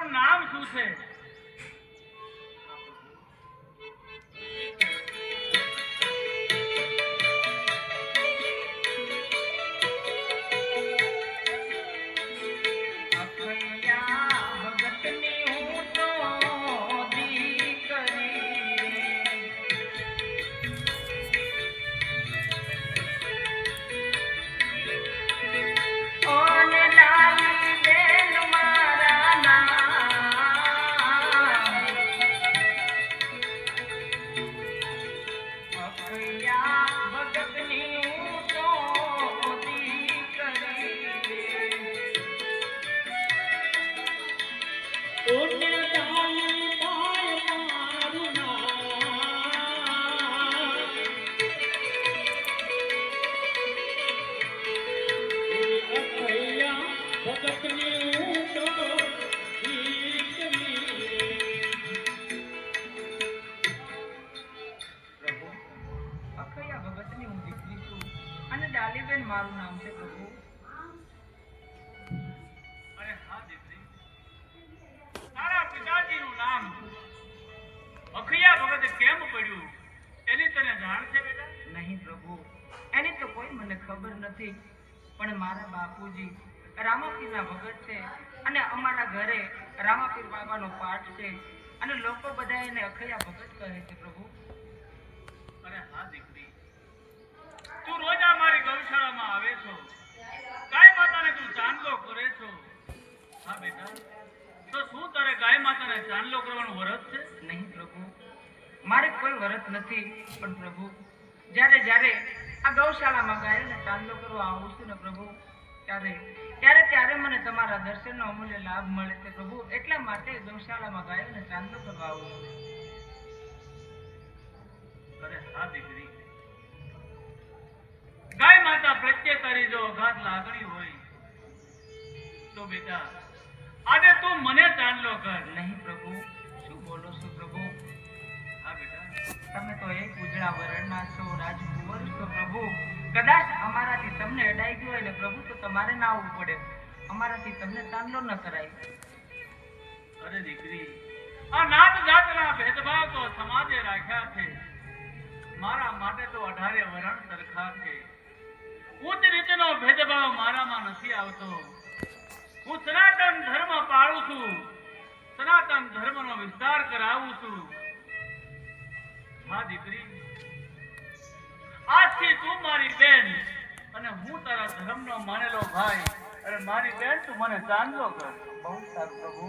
તમારું નામ શું છે? મારું નામ છે પ્રભુ. અરે હા દીકરી, તારા પિતાજીનું નામ અખૈયા ભગત કેમ પડ્યું એની તને જાણ છે બેટા? નહીં પ્રભુ, એની તો કોઈ મને ખબર નથી, પણ મારા બાપુજી રામાપીરના ભગત છે અને અમારા ઘરે રામાપીર બાબાનો પાઠ છે અને લોકો બધા એને અખૈયા ભગત કહે છે પ્રભુ. અરે હા દીકરી, તું રોજ અમારી ગૌશાળામાં આવે છો, ગાય માતાને તું ચાંદલો કરે છો. હા બેટા, તો શું તારે ગાય માતાને ચાંદલો કરવાનું વ્રત છે? નહીં પ્રભુ, મારે કોઈ વ્રત નથી, પણ પ્રભુ જ્યારે જ્યારે આ ગૌશાળામાં ગાયોને ચાંદલો કરવા આવું છું ને પ્રભુ, ત્યારે મને તમારા દર્શનનો અમૂલ્ય લાભ મળે છે પ્રભુ. એટલા માટે ગૌશાળામાં ગાયોને ચાંદલો કરવા આવું છું. અરે હા દીકરી, ગાય માતા પ્રત્યે તારી જો અગાધ લાગણી હોય તો બેટા આજે તું મને ચાંદલો કર. નહીં પ્રભુ, શું બોલો છો પ્રભુ? હા બેટા, તમે તો એક ઉજળા વરણના છો, રાજકુંવર છો પ્રભુ. કદાચ અમારાથી તમને અડાઈ ગયું હોય ને પ્રભુ, તો તમારે ના આવવું પડે, અમારાથી તમને ચાંદલો ન કરાય. અરે દીકરી, આ નાત જાતના ભેદભાવ તો સમાજે રાખ્યા છે, મારા માટે તો 18 વરણ સરખા છે. ઉચ્ચ નીચનો ભેદભાવ મારામાં નથી આવતો. હું સનાતન ધર્મ પાળું છું, સનાતન ધર્મનો વિસ્તાર કરાવું છું. હા દીકરી, આજથી તું મારી બેન અને હું તારા ધર્મનો માનેલો ભાઈ. અરે મારી બેન, તું મને ચાંદલો કર. બહુ સારું પ્રભુ.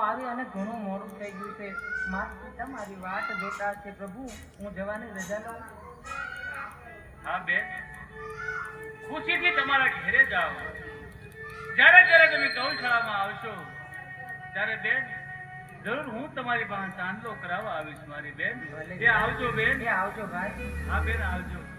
આવી અને ઘણું મોડું થઈ ગયું છે. માતા પિતા મારી વાટ જોતા છે. પ્રભુ, હું જવાની રજા લઉં. હા બેન, ખુશીથી તમારા ઘરે જાઓ. જ્યારે જ્યારે તમે ગૌશાળામાં આવશો ત્યારે બેન જરૂર હું તમારી પાસે ચાંદલો કરાવવા આવીશ મારી બેન. ભલે. એ આવજો બેન. એ આવજો ભાઈ. હા બેન, આવજો.